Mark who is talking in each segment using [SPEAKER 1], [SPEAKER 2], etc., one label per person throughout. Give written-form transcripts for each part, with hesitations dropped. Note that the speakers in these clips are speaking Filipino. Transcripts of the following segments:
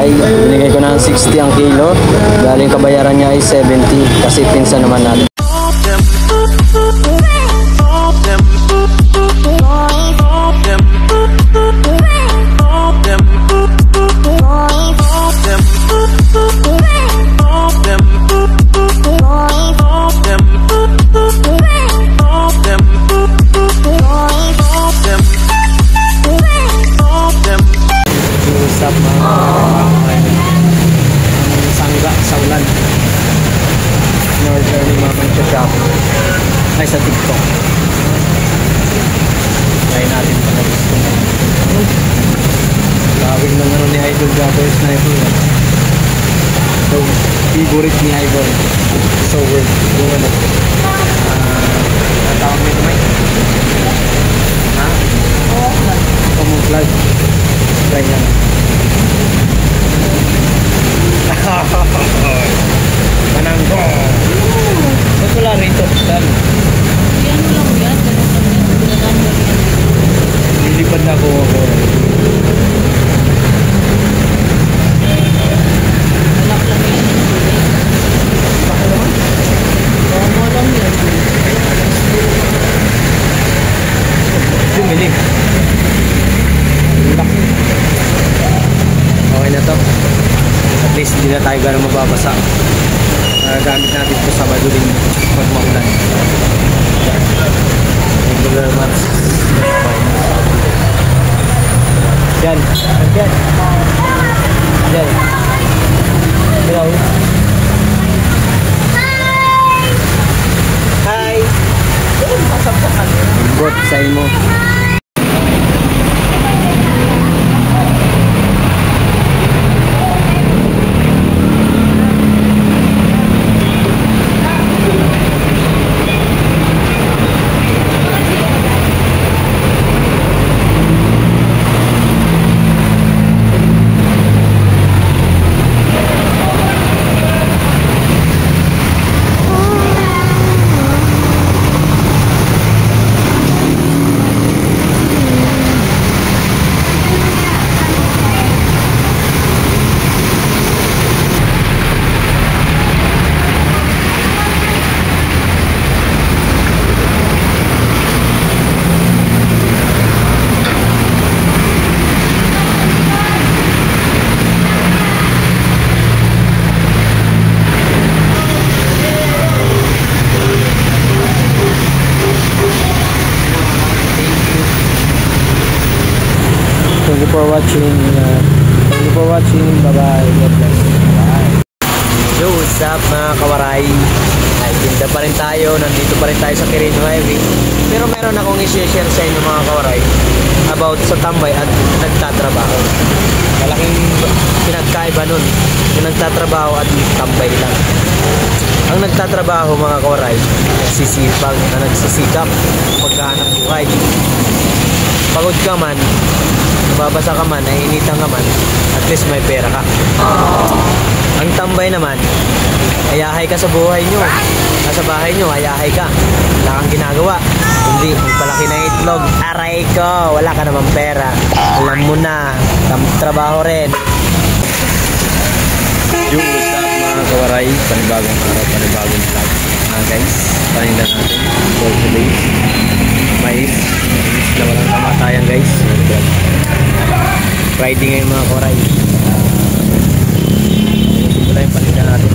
[SPEAKER 1] kawaray. Binigay ko ng 60 ang kilo. Galing kabayaran niya ay 70 kasi pinsan naman natin. Ay sa TikTok. Try natin ito na gusto na. Gawin ng ano ni Idol Gabber Sniper. So, favorite ni Idol. So, we're doing it. Natawag mo ito, Mike? Ha? Camouflage. Try yan. Mananggo! Ba't wala rito? Saan?
[SPEAKER 2] Yan lang yan.
[SPEAKER 1] Lilipad na ako.
[SPEAKER 2] Alak lang yan.
[SPEAKER 1] Baka naman?
[SPEAKER 2] Tama lang yan.
[SPEAKER 1] Dumilig. Okay na to. At least hindi na tayo gano'ng mababasa. Gamit natin ito sa maduling pag maulan. Thank you very much. Yan. Yan. Yan. Hello. Hi. Pasap-sakan. Bot sa imo. Thank you for watching. Bye-bye. God bless. Bye. Yo, what's up mga kawaray? Ay, tinda pa rin tayo. Nandito pa rin tayo sa Quirino Highway. Pero meron akong i-share sa inyo mga kawaray about sa tambay at nagtatrabaho. Malaking pinagkaiba nun. Yung nagtatrabaho at tambay lang. Ang nagtatrabaho mga kawaray, nagsisipag na nagsisikap pagkahanap buhay. Pagod ka man, nababasa ka man, naiinitan ka man, at least may pera ka. Ang tambay naman, ayahay ka sa buhay nyo. Nasa bahay nyo, ayahay ka. Wala kang ginagawa. Hindi, magpalaki ng itlog. Aray ko, wala ka naman pera. Alam mo na, trabaho rin. Yung usap mga kawaray, panibagong araw, panibagong vlog. Guys, paninda natin. For today, mais na walang kamatayan guys. Friday ngayon mga kawaray. Ito lang yung paninda natin.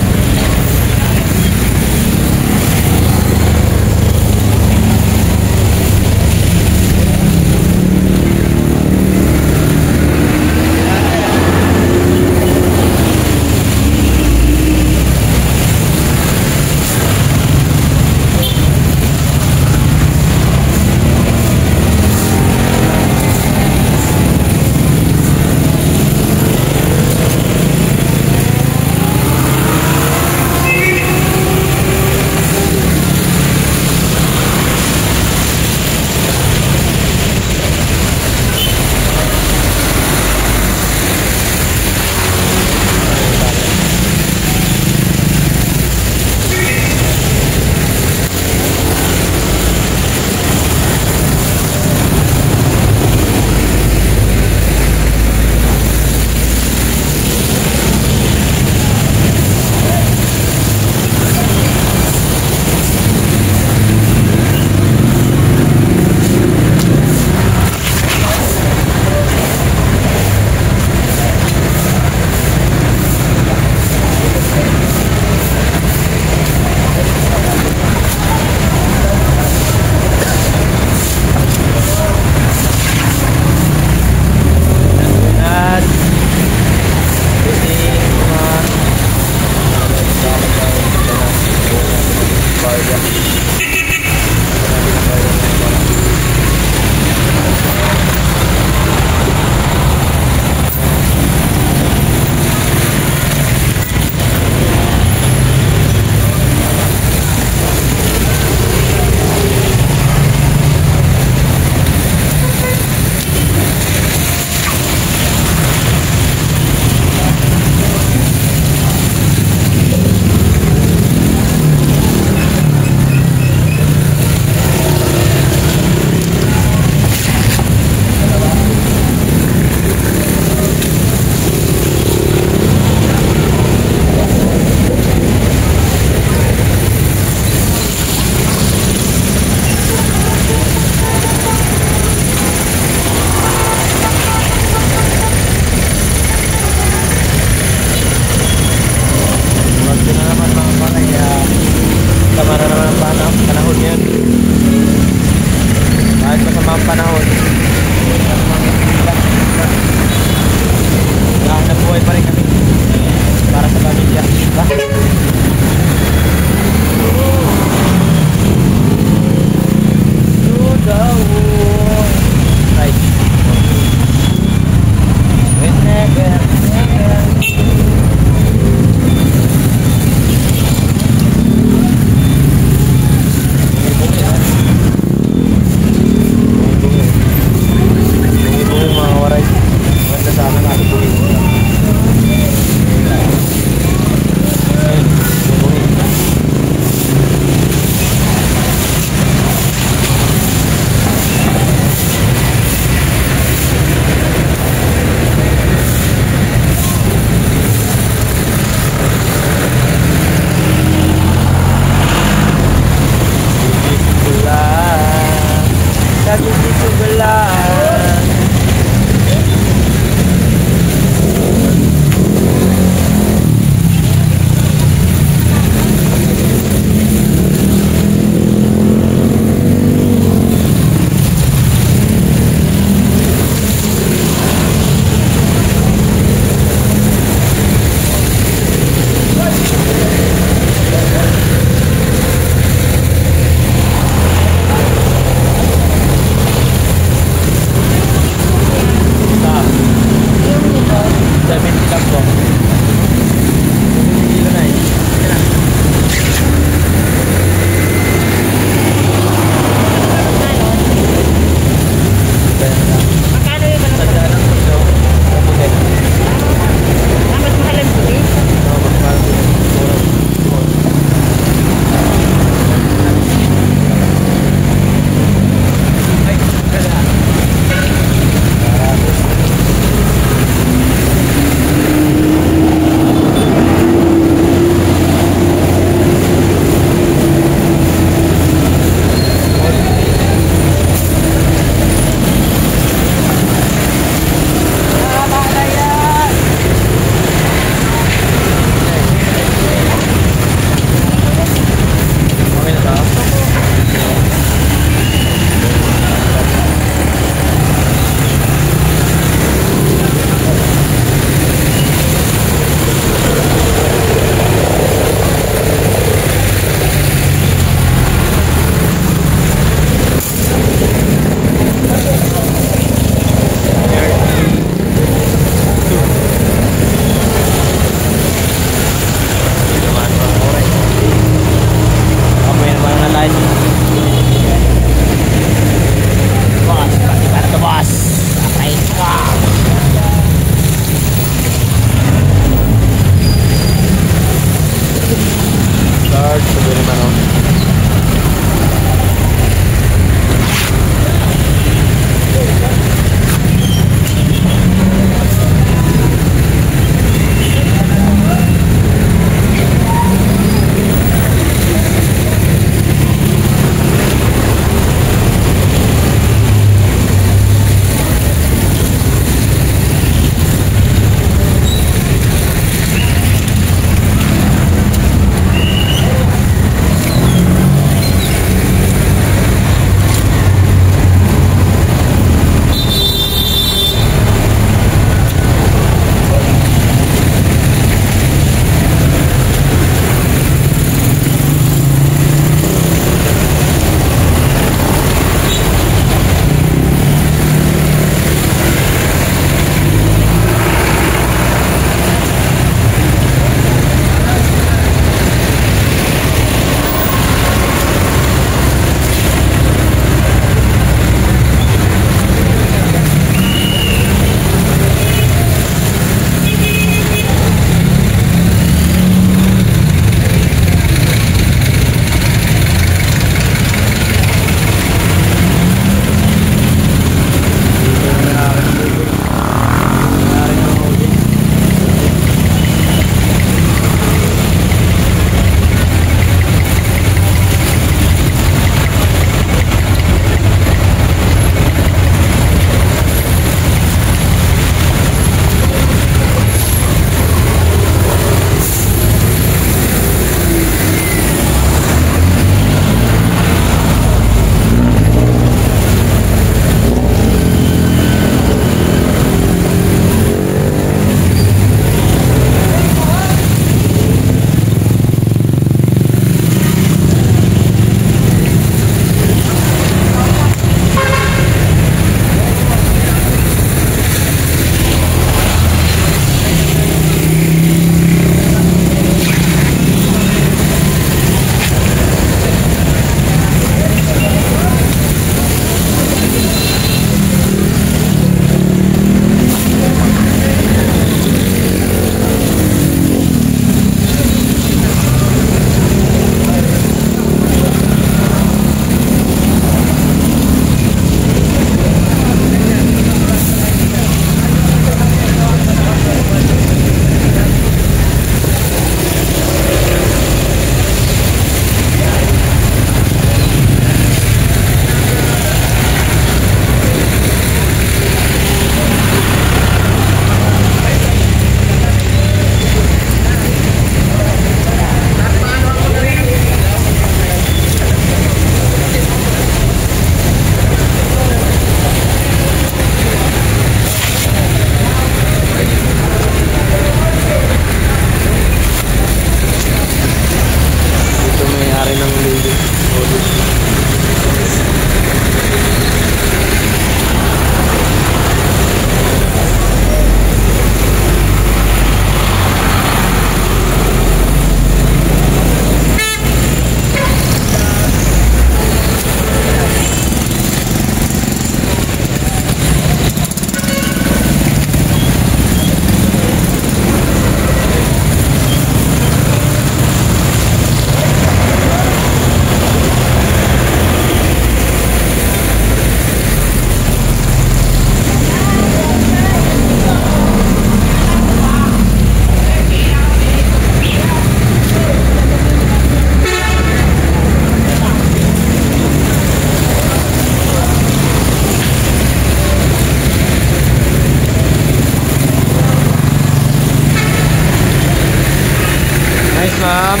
[SPEAKER 1] ma'am.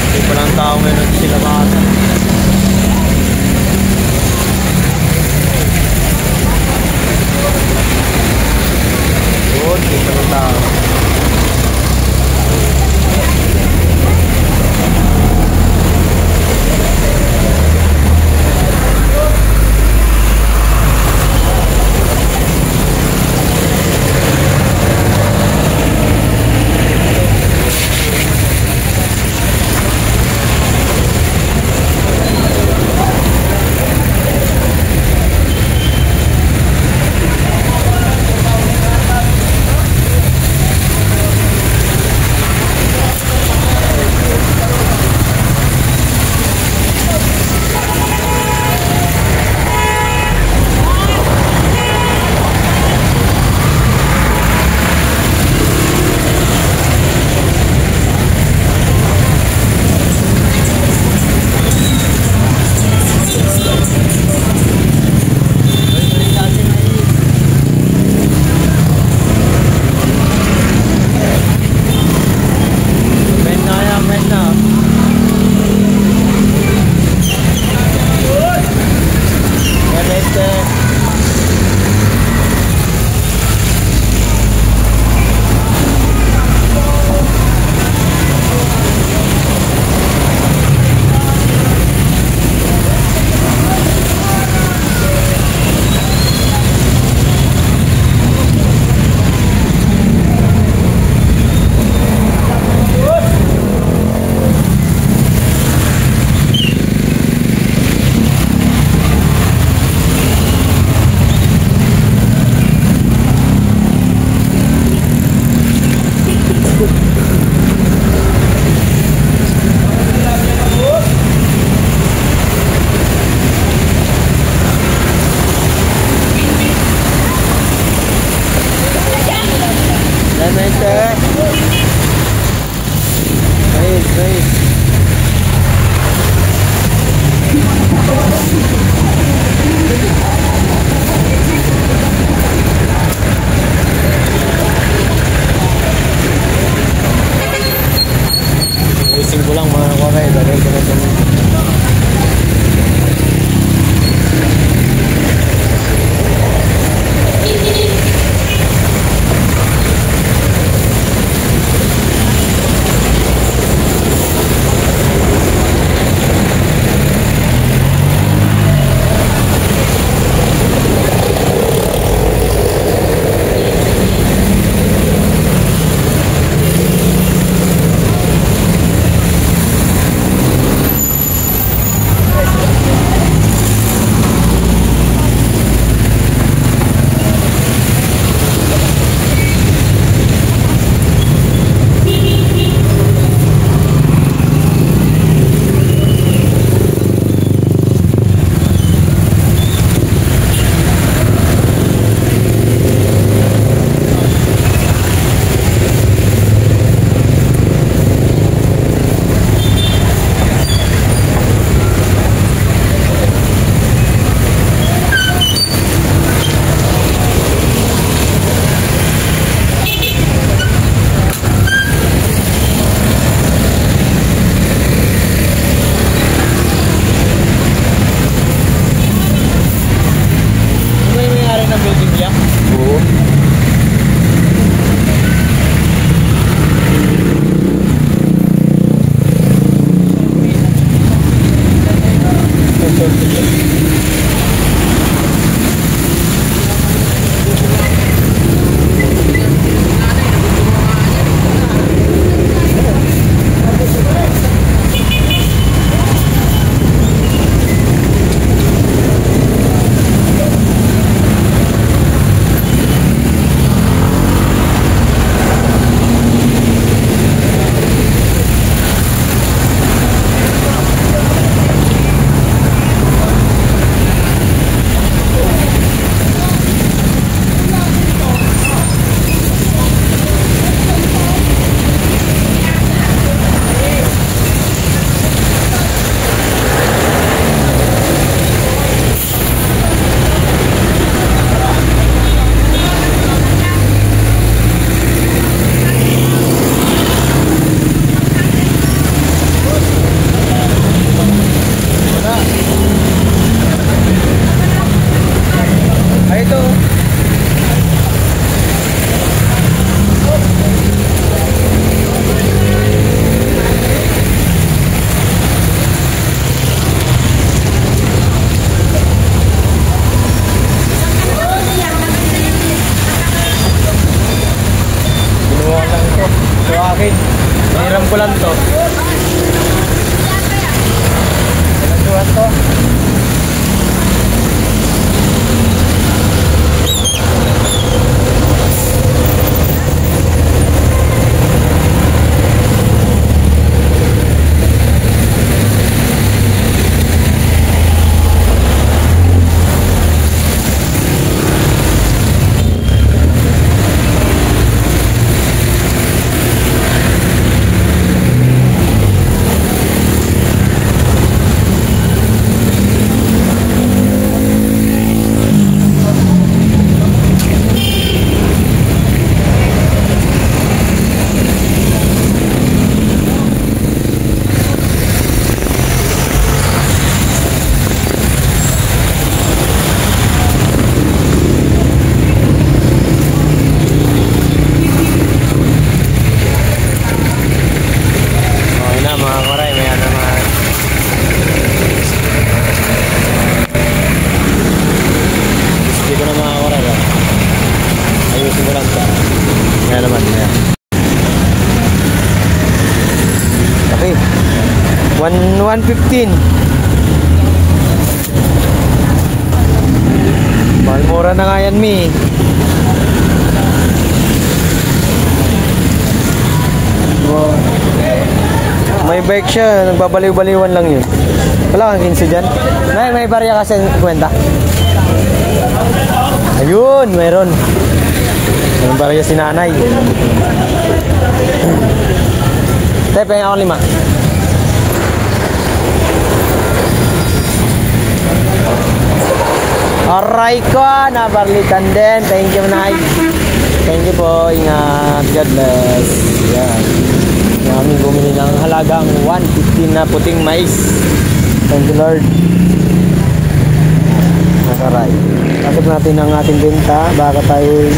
[SPEAKER 1] Hindi pa lang tao ngayon sila bata. Good, hindi pa lang tao. Hiram ko lang to. Nagduhan to. Yan naman, yan. Okay. 115. Mahal mura na nga yan, Mi. Wow. May bike siya, nagbabaliw-baliwan lang yun. Wala kang 15 dyan. May barya kasi kwenta. Ayun, mayroon. Mayroon barya si nanay. Tay, pengen ako 5. Aray ko, nabarlitan din. Thank you, Nay. Thank you po. Ingat. God bless. Yan. Namin bumili ng halagang 115 na puting mais. Thank you, Lord. Nakaray. Kasap natin ang ating benta. Baka tayo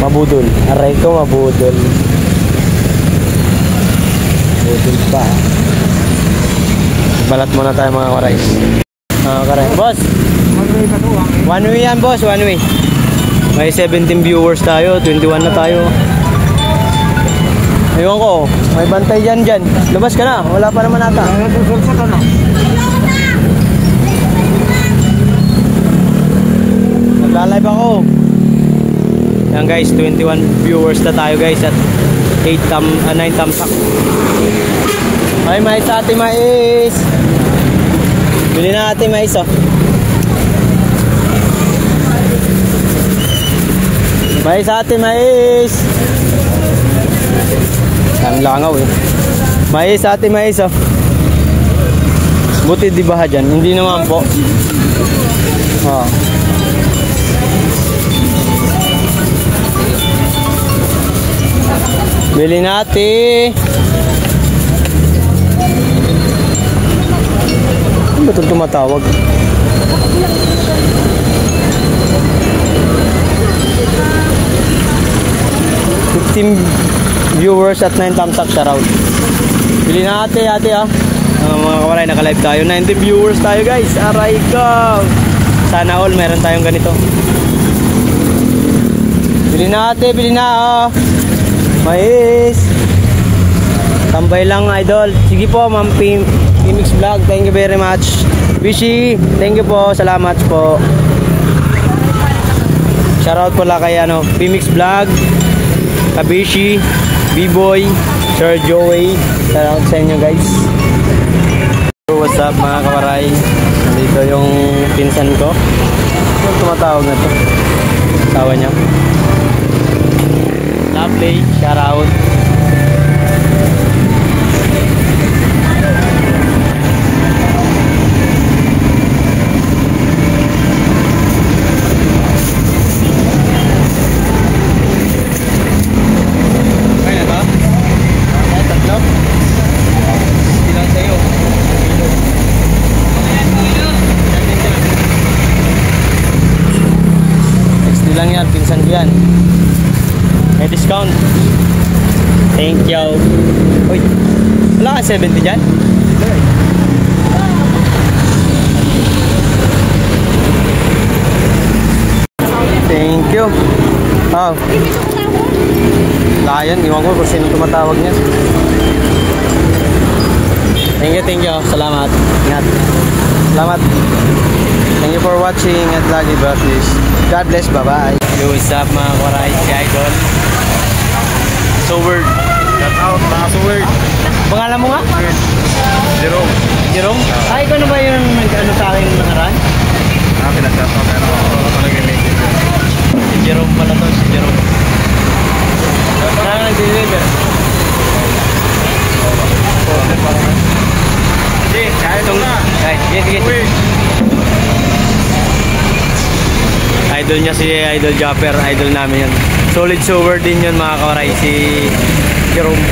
[SPEAKER 1] mabudol. Aray ko, mabudol. Budol pa. Balat muna tayo mga karay. Karay. Boss! One way yan, boss. One way. May 17 viewers tayo. 21 na tayo. Ayun ko. May bantay dyan. Labas ka na. Wala pa naman ata. Nagla-live ako. Yan guys. 21 viewers na tayo guys. At 9 thumbs up. Ay, mais sa ating mais. Bili na ating mais, oh. Mais sa ating mais. Ang langaw, eh. Mais sa ating mais, oh. Buti di ba dyan? Hindi naman po. Oh. Bili natin. Ano ba itong tumatawag? Viewers at 9 thumbs up sa round. Bili na ate ah. Mga kawaray, naka-live tayo. 19 viewers tayo guys. Aray ko. Sana all meron tayong ganito. Bili na ate, bili na oh. Mais. Tambay lang idol. Sige po Ma'am Pimix Vlog. Thank you very much. Bishi, thank you po. Salamat po. Shoutout po lang kay Pimix Vlog, Kabishi, B-Boy, Sir Joey. Shoutout sa inyo guys. What's up mga kawaray? Nandito yung pinsan ko. Yung tumatawag na to. Tawa niya. Lovely. Shoutout. Lang yan, pinsan ko yan. May discount. Thank you. Uy, wala ka 70 dyan? Thank you. Oh. Lion, iwan ko kung sino tumatawag niya. Thank you. Salamat. Ingat. Salamat. Thank you for watching at lagi ba please. God bless. Bye-bye. Yo, what's up mga kawaray? Si Idol. Soward.
[SPEAKER 3] Shout out mga Soward.
[SPEAKER 1] Pangalan mo nga?
[SPEAKER 3] Jerome.
[SPEAKER 1] Jerome? Ay, ikaw na ba yung nag-ano sa akin nakaraan?
[SPEAKER 3] Pinag-shout out pero ako nag-message.
[SPEAKER 1] Si Jerome pala to, si Jerome. Saan nag-deliver?
[SPEAKER 3] Sige, kaya ito na.
[SPEAKER 1] Ay, sige. Idol niya si Idol Japper, idol namin yan. Solid sower din yun mga kawaray, si Jerome.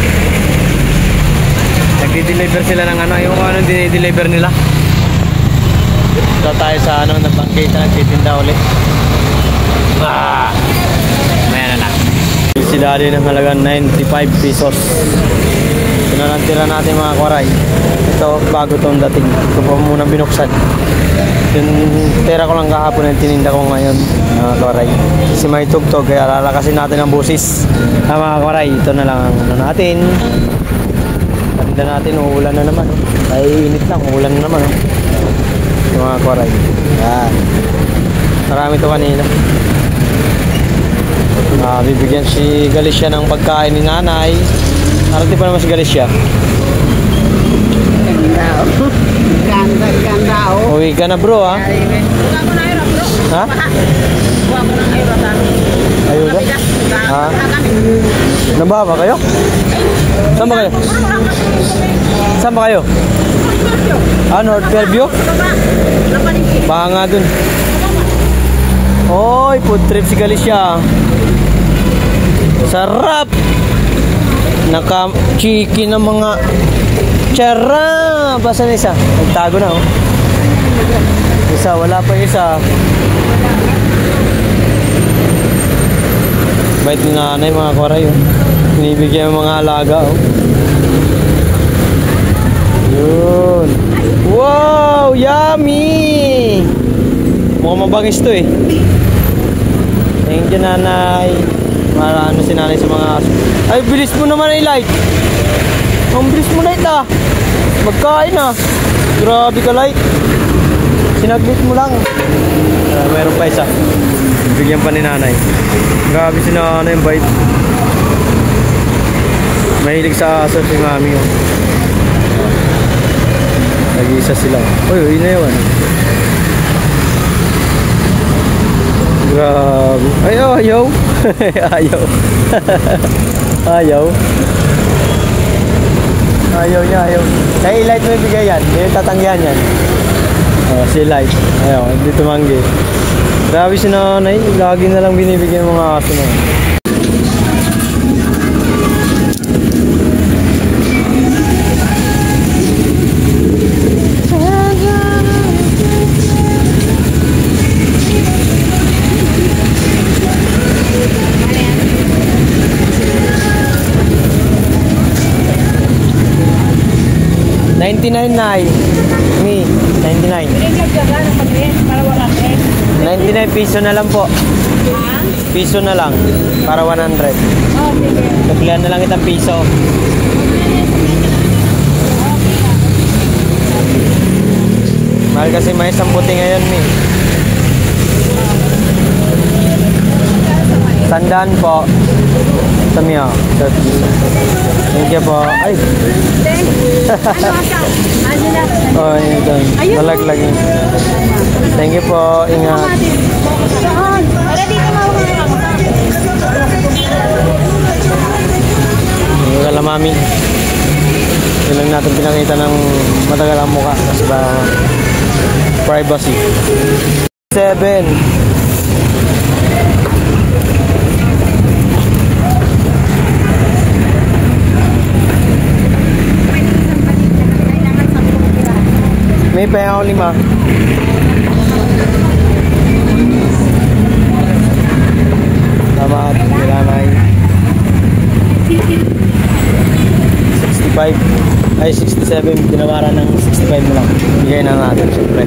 [SPEAKER 1] Nagdi-deliver sila ng ano, yung ano dinideliver nila. Ito tayo sa ano, nabangkita, nagtitinda ulit. Maya na lang. Si Daddy ng halagang 95 pesos. Pinanantira natin mga kawaray. Ito, bago itong dating. Ito po muna binuksan. Yung tera ko lang kahapon yung tininda ko ngayon mga kawaray. Kasi may tugtog kaya lalakasin natin ang busis. Mga kawaray, ito na lang ang ano natin. Tinda natin, uulan na naman. Ay init lang, uulan na naman. Yung mga kawaray. Yan. Marami ito kanina. Bibigyan si Galicia ng pagkain ni nanay. Arati pa naman si Galicia.
[SPEAKER 2] Ganda oh.
[SPEAKER 1] Uwi ka na bro ha?
[SPEAKER 2] Buka ko na euro bro.
[SPEAKER 1] Ha?
[SPEAKER 2] Buka ko ng euro sa
[SPEAKER 1] Ayun ka? Ha? Nababa kayo? Saan ba kayo? Saan ba kayo? North Fairview? Baka nga dun. Oy, food trip si Galicia. Sarap! Naka-chicken ng mga tsara! Basta na isa. Nagtago na oh. Isa, wala pa isa. Bait ni nanay mga kawaray oh. Binibigyan ng mga alaga oh. Yun. Wow! Yummy! Mukhang mabangis to eh. Thank you nanay. Para ano si nanay sa mga aso. Ay, bilis mo naman ay light. Ang bilis mo light ah. Magkain ah. Grabe ka light. Sinaglit mo lang. Meron pa isa. Bigyan pa ni nanay. Grabe si nanay yung bite. Mahilig sa aso si mami oh. Nag-iisa sila. Uy, na yun. Grabe. Ayaw. Ayaw. Ayaw niya. Kaya i-light mo ibigay yan. Yung tatanggihan yan. Si light. Ayaw, hindi tumanggi. Grabe si nanay. Lagi na lang binibigyan mga aso na. $99 na me, 99. 99 piso na lang po. Piso na lang para 100. Tuklian na lang itang piso. Mahal kasi may isang buti ngayon me. Sandaan po. Samyo. Thank you po. Ay. Oh, ito. Malaglag. Thank you po. Ingat. Yung kalamami. Yun lang natin pinakita ng matagal ang mukha. Kasi ba privacy. 7. May paya ako 5. Salamat, Milanay. 65. Ay, 67. Tinawaran ng 65 na lang. Bigay na natin, syempre.